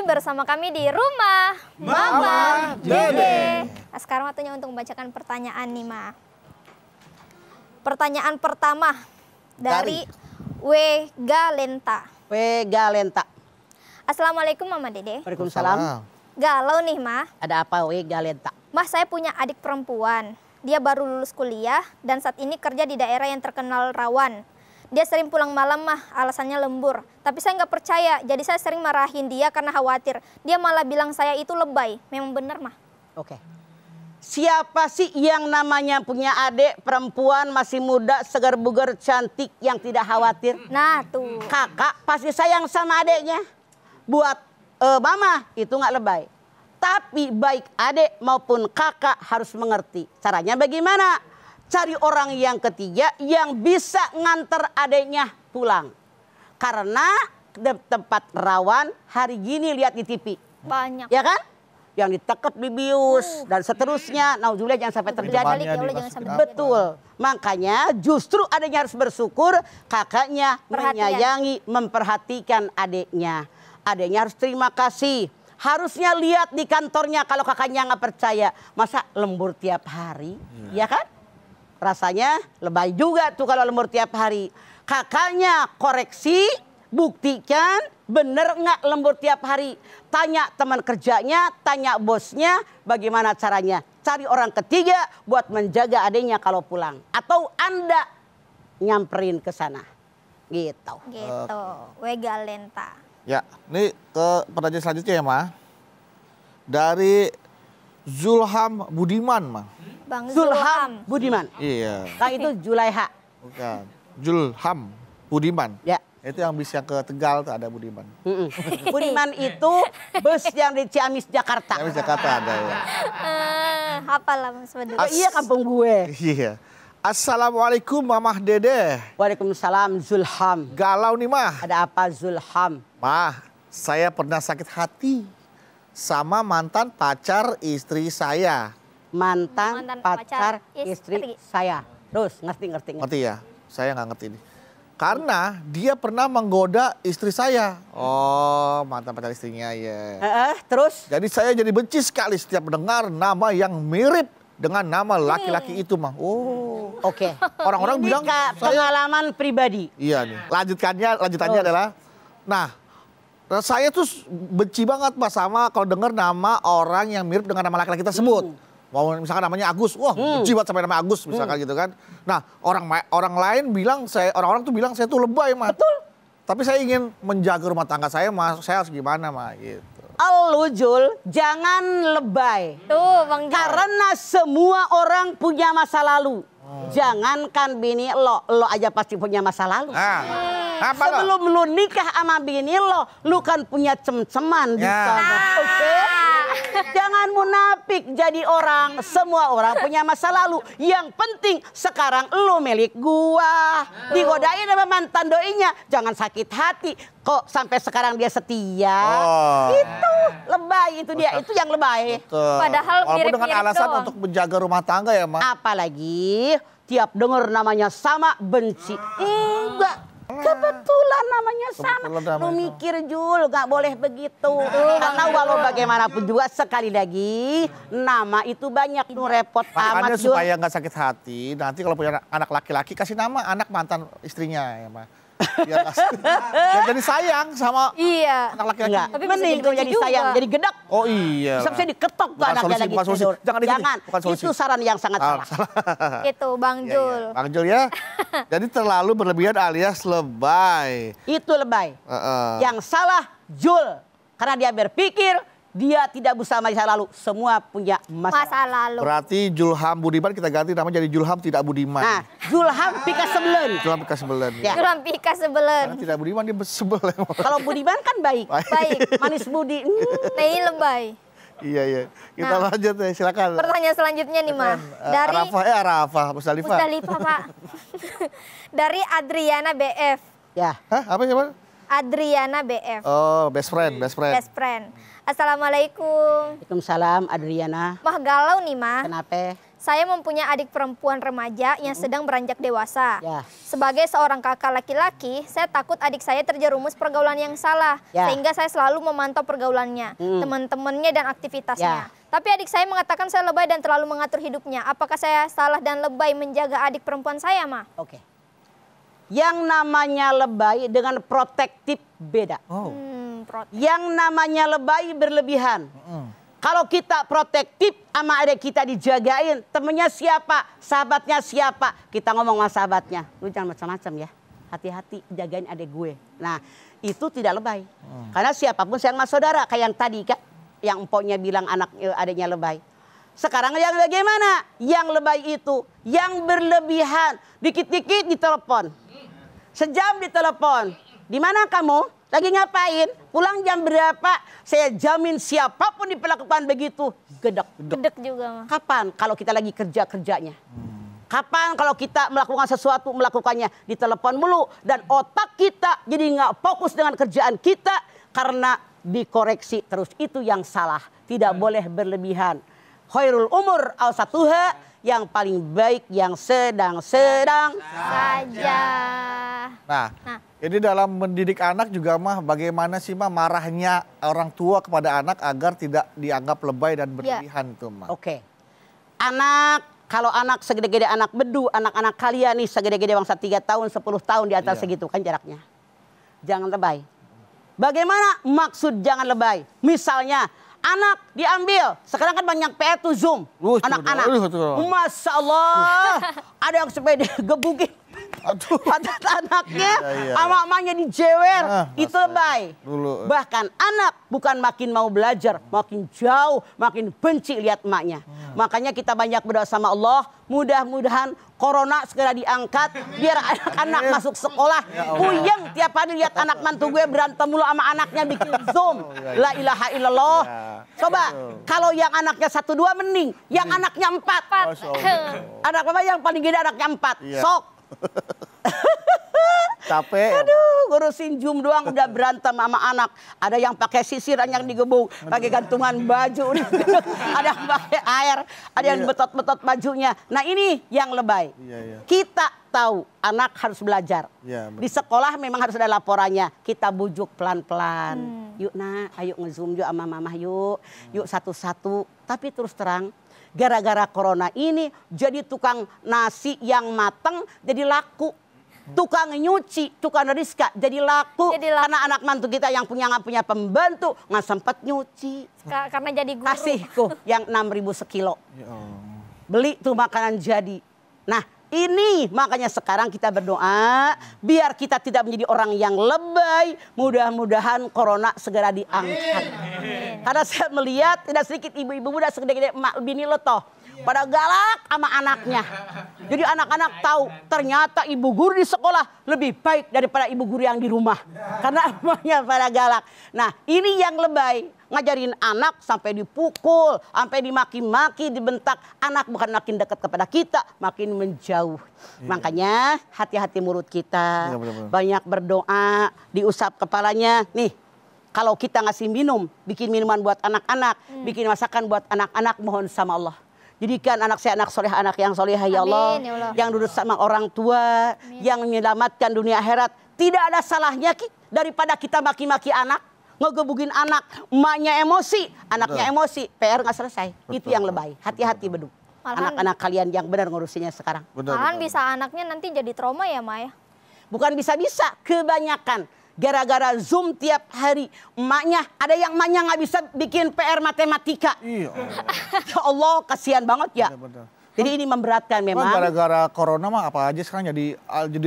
bersama kami di rumah Mama Dede. Nah, sekarang waktunya untuk membacakan pertanyaan nih, Ma. Pertanyaan pertama dari Wega Lenta. Wega Lenta. Assalamualaikum Mama Dede. Waalaikumsalam. Galau nih, Ma. Ada apa Wega Lenta? Mah, saya punya adik perempuan. Dia baru lulus kuliah dan saat ini kerja di daerah yang terkenal rawan. Dia sering pulang malam, Mah, alasannya lembur. Tapi saya nggak percaya, jadi saya sering marahin dia karena khawatir. Dia malah bilang saya itu lebay. Memang benar, Mah? Oke. Siapa sih yang namanya punya adik perempuan masih muda, segar bugar, cantik, yang tidak khawatir? Nah, tuh. Kakak pasti sayang sama adiknya. Buat mama itu nggak lebay. Tapi baik adik maupun kakak harus mengerti. Caranya bagaimana? Cari orang yang ketiga yang bisa nganter adiknya pulang. Karena tempat rawan hari gini lihat di TV. Banyak. Ya kan? Yang ditekep dibius dan seterusnya. Nauzubillah jangan sampai terjadi. Betul. Makanya justru adiknya harus bersyukur, kakaknya menyayangi, memperhatikan adiknya. Adiknya harus terima kasih. Harusnya lihat di kantornya kalau kakaknya nggak percaya. Masa lembur tiap hari? Ya kan? Rasanya lebay juga tuh kalau lembur tiap hari. Kakaknya koreksi, buktikan bener nggak lembur tiap hari. Tanya teman kerjanya, tanya bosnya bagaimana caranya. Cari orang ketiga buat menjaga adiknya kalau pulang. Atau Anda nyamperin ke sana. Gitu. Gitu. Wega Lenta. Ya, ini ke pertanyaan selanjutnya ya, Ma. Dari Zulham Budiman, Ma. Bang Zulham Budiman. Iya. Nah itu Julaiha. Bukan. Zulham Budiman. Ya. Itu yang bisa ke Tegal tuh ada Budiman. Budiman itu bus yang di Ciamis Jakarta. Ciamis Jakarta ada ya. Hafal lah Mas Badul. Oh, iya kampung gue. Iya. Assalamualaikum Mamah Dede. Waalaikumsalam Zulham. Galau nih, Mah. Ada apa Zulham? Mah, saya pernah sakit hati sama mantan pacar istri saya. Mantan pacar istri saya. Terus ngerti. Ngerti ya? Saya nggak ngerti ini. Karena dia pernah menggoda istri saya. Oh, mantan pacar istrinya ya. Terus? Jadi saya jadi benci sekali setiap mendengar nama yang mirip dengan nama laki-laki itu, Mah. Oh, oke. Orang-orang bilang pengalaman pribadi. Iya nih. Lanjutannya adalah, nah, saya tuh benci banget, Mas, sama kalau dengar nama orang yang mirip dengan nama laki-laki tersebut. Mau misalkan namanya Agus, wah benci banget sampai nama Agus misalkan gitu kan. Nah, orang lain bilang orang-orang tuh bilang saya tuh lebay, Mas. Betul. Tapi saya ingin menjaga rumah tangga saya, Mas. Saya harus gimana, Mas, gitu. Jul, jangan lebay. Tuh, Bang Jul. Karena semua orang punya masa lalu. Jangankan bini lo aja pasti punya masa lalu. Sebelum lu nikah sama bini lu kan punya cem-ceman di sana. Oke? Jangan munafik jadi orang. Semua orang punya masa lalu. Yang penting sekarang lu milik gua. Digodain sama mantan doinya. Jangan sakit hati. Kok sampai sekarang dia setia? Itu lebay, itu dia. Itu yang lebay. Betul. Padahal walaupun dengan alasan doang. untuk menjaga rumah tangga ya, Mas. Apalagi tiap denger namanya sama benci. Enggak. Kebetulan namanya sama. Lu mikir Jul, gak boleh begitu. Karena walau bagaimanapun juga sekali lagi nama itu banyak tuh repot Makanya amat Jul. supaya nggak sakit hati, nanti kalau punya anak laki-laki kasih nama anak mantan istrinya ya, Mas. Biar jadi sayang sama anak laki-laki. Enggak. Tapi mending kalau jadi sayang, jadi gedek. Oh iya. Bisa diketok tuh anaknya lagi tidur. Jangan. Itu saran yang sangat salah. Itu Bang Jul. Bang Jul ya. Jadi terlalu berlebihan alias lebay. Itu lebay. Yang salah Jul. Karena dia berpikir dia tidak bisa masa lalu. Semua punya masa lalu. Berarti Zulham Budiman kita ganti nama jadi Zulham tidak Budiman. Nah, Zulham Pika Sebelen. Zulham Pika Sebelen. Ya. Zulham Pika Sebelen. Karena tidak Budiman dia sebel. Kalau Budiman kan baik. Baik. Manis budi. Nah, ini lebay. Iya. Kita lanjut ya, silakan. Pertanyaan selanjutnya nih, Mah. Dari Arafah, Musdalifah. Musdalifah, Pak. Dari Adriana BF. Ya. Hah? Apa sih, Pak? Adriana BF. Oh, best friend. Best friend. Assalamualaikum. Waalaikumsalam Adriana. Mah galau nih, Mah. Kenapa? Saya mempunyai adik perempuan remaja yang sedang beranjak dewasa. Ya. Sebagai seorang kakak laki-laki, saya takut adik saya terjerumus pergaulan yang salah. Ya. Sehingga saya selalu memantau pergaulannya, teman-temannya dan aktivitasnya. Ya. Tapi adik saya mengatakan saya lebay dan terlalu mengatur hidupnya. Apakah saya salah dan lebay menjaga adik perempuan saya, Ma? Oke. Yang namanya lebay dengan protektif beda. Yang namanya lebay berlebihan. Kalau kita protektif sama adik kita dijagain, temennya siapa, sahabatnya siapa, kita ngomong sama sahabatnya, lu jangan macam-macam ya, hati-hati jagain adik gue. Nah itu tidak lebay, karena siapapun sayang sama saudara, kayak yang tadi kak, yang empoknya bilang anak adiknya lebay. Sekarang yang bagaimana? Yang lebay itu, yang berlebihan, dikit-dikit ditelepon, sejam ditelepon, di mana kamu? Lagi ngapain? Pulang jam berapa? Saya jamin siapapun diperlakukan begitu, gedek. Gedek juga, Ma. Kapan kalau kita lagi kerjanya? Kapan kalau kita melakukan sesuatu, melakukannya di telepon mulu. Dan otak kita jadi nggak fokus dengan kerjaan kita karena dikoreksi terus. Itu yang salah. Tidak boleh berlebihan. Khairul umur awsatuha, yang paling baik yang sedang-sedang saja. Nah, ini dalam mendidik anak juga mah bagaimana sih mah marahnya orang tua kepada anak agar tidak dianggap lebay dan berlebihan itu mah. Oke. Anak, kalau anak segede-gede anak bedu, anak-anak kalian nih segede-gede bangsa 3 tahun, 10 tahun di atas segitu kan jaraknya. Jangan lebay. Bagaimana maksud jangan lebay? Misalnya anak diambil, sekarang kan banyak PR tuh Zoom, anak-anak. Masya Allah, ada yang sampai gebukin. Anaknya sama emaknya dijewer, itu lebay. Bahkan anak bukan makin mau belajar, makin jauh, makin benci lihat emaknya. Makanya kita banyak berdoa sama Allah, mudah-mudahan corona segera diangkat, biar anak-anak masuk sekolah. Puyeng tiap hari lihat anak mantu gue berantem mulu sama anaknya bikin Zoom. La ilaha illallah. Coba kalau yang anaknya 1, 2 mending, yang anaknya 4. Anak apa yang paling gede anaknya 4. Sok. Capek. Aduh, ngurusin Zoom doang udah berantem sama anak. Ada yang pakai sisiran yang digebuk, pakai gantungan baju. Ada yang pakai air, ada yang betot-betot bajunya. Nah ini yang lebay. Kita tahu anak harus belajar. Di sekolah memang harus ada laporannya. Kita bujuk pelan-pelan. Yuk nak, ayo nge-Zoom yuk sama mama yuk. Yuk satu-satu. Tapi terus terang, gara-gara corona ini jadi tukang nasi yang mateng jadi laku. Tukang nyuci, tukang rizka jadi laku. Karena anak mantu kita yang nggak punya pembantu nggak sempat nyuci. Karena jadi guru. Kasihku yang 6.000 sekilo. Beli tuh makanan jadi. Nah ini makanya sekarang kita berdoa biar kita tidak menjadi orang yang lebay. Mudah-mudahan corona segera diangkat. Karena saya melihat tidak sedikit ibu-ibu muda segede-gede emak bini lo toh. Pada galak sama anaknya. Jadi anak-anak tahu ternyata ibu guru di sekolah lebih baik daripada ibu guru yang di rumah. Karena emaknya pada galak. Nah ini yang lebay. Ngajarin anak sampai dipukul, sampai dimaki-maki, dibentak. Anak bukan makin dekat kepada kita, makin menjauh. Makanya hati-hati mulut kita. Banyak berdoa, diusap kepalanya. Nih, kalau kita ngasih minum, bikin minuman buat anak-anak, bikin masakan buat anak-anak, mohon sama Allah. Jadikan anak saya anak soleh, anak yang solehah ya Allah. Amin, ya Allah. Yang duduk sama orang tua, yang menyelamatkan dunia akhirat. Tidak ada salahnya daripada kita maki-maki anak, ngegebukin anak, emaknya emosi, anaknya emosi, PR nggak selesai. Itu yang lebay. Hati-hati bedu. Anak-anak kalian yang benar ngurusinnya sekarang. Malahan bisa anaknya nanti jadi trauma ya, Ma ya? Bukan bisa-bisa, kebanyakan. Gara-gara Zoom tiap hari. Emaknya, ada yang emaknya nggak bisa bikin PR matematika. Ya Allah, kasihan banget ya. Jadi ini memberatkan memang. Gara-gara corona mah apa aja sekarang jadi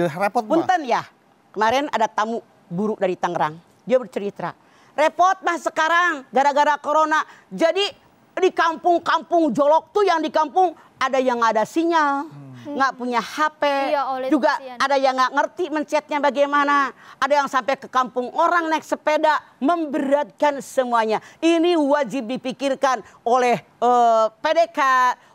repot. Punten ya, kemarin ada tamu buruk dari Tangerang. Dia bercerita, repot mah sekarang gara-gara corona. Jadi di kampung-kampung Jolok tuh yang di kampung ada yang nggak ada sinyal. Nggak punya HP, juga ada yang nggak ngerti mencetnya bagaimana. Ada yang sampai ke kampung orang naik sepeda, memberatkan semuanya. Ini wajib dipikirkan oleh PDK,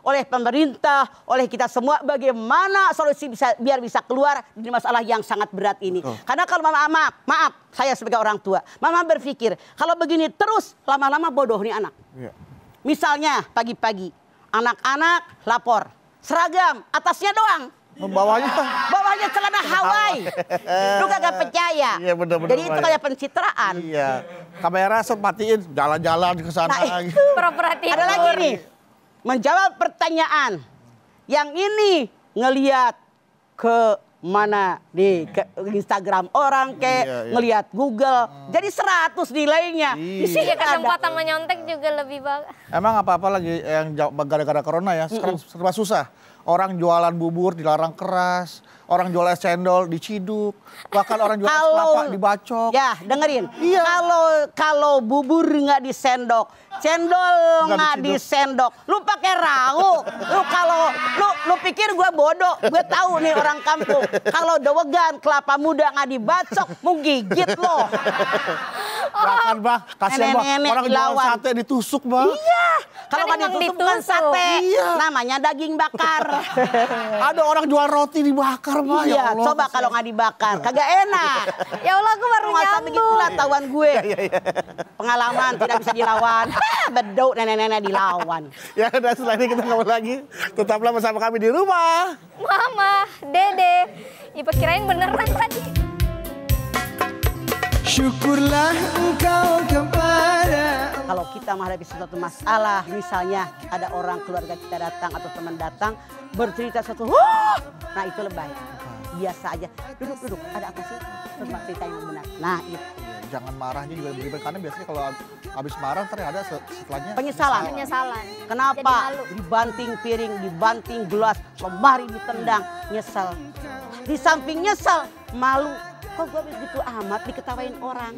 oleh pemerintah, oleh kita semua bagaimana solusi biar bisa keluar dari masalah yang sangat berat ini. Karena kalau maaf, saya sebagai orang tua, mama berpikir kalau begini terus lama-lama bodoh nih anak. Misalnya pagi-pagi anak-anak lapor. seragam, atasnya doang. Bawahnya celana Hawaii. Lu kagak percaya. Iya, bener, Jadi itu kayak pencitraan. Iya. Kamera sempatiin jalan-jalan ke sana. Nah, itu. Ada lagi nih. Menjawab pertanyaan. Yang ini ngelihat ke mana di Instagram orang ngelihat Google. Jadi 100 nilainya. Di sini kesempatan menyontek juga lebih bagus. Emang apa-apa lagi yang gara-gara corona ya, sekarang serba susah. Orang jualan bubur dilarang keras, orang jual es cendol diciduk, bahkan orang jual es kelapa dibacok. Ya, dengerin. Iya. Kalau bubur nggak disendok, cendol nggak disendok, lu pakai rangu. Lu kalau lu pikir gue bodoh, gue tahu nih orang kampung. Kalau dawegan kelapa muda nggak dibacok, mau gigit lo. Bahkan bah, kasihan bah, orang jual sate ditusuk bah. Iya. Kalau nggak ditusuk bukan sate, namanya daging bakar. Ada orang jual roti dibakar bah. Iya, ya Allah, coba kalau nggak dibakar, kagak enak. Ya Allah, aku baru nyambung. Begitulah tawan gue. Pengalaman tidak bisa dilawan. Beduk nenek-nenek dilawan. Ya udah, setelah ini kita ngobrol lagi. Tetaplah bersama kami di rumah. Mama, Dede. Ipa kirain beneran tadi. Syukurlah engkau kepada. Kalau kita menghadapi suatu masalah, misalnya ada orang keluarga kita datang atau teman datang bercerita suatu, nah itu lebay. Biasa aja, duduk, ada apa sih? Coba cerita yang benar. Nah itu. Jangan marahnya juga berlebihan, karena biasanya kalau habis marah ntar ada setelahnya penyesalan. Kenapa? Dibanting piring, dibanting gelas, lemari ditendang, nyesel. Di samping nyesel, malu. Kok gue begitu amat diketawain orang?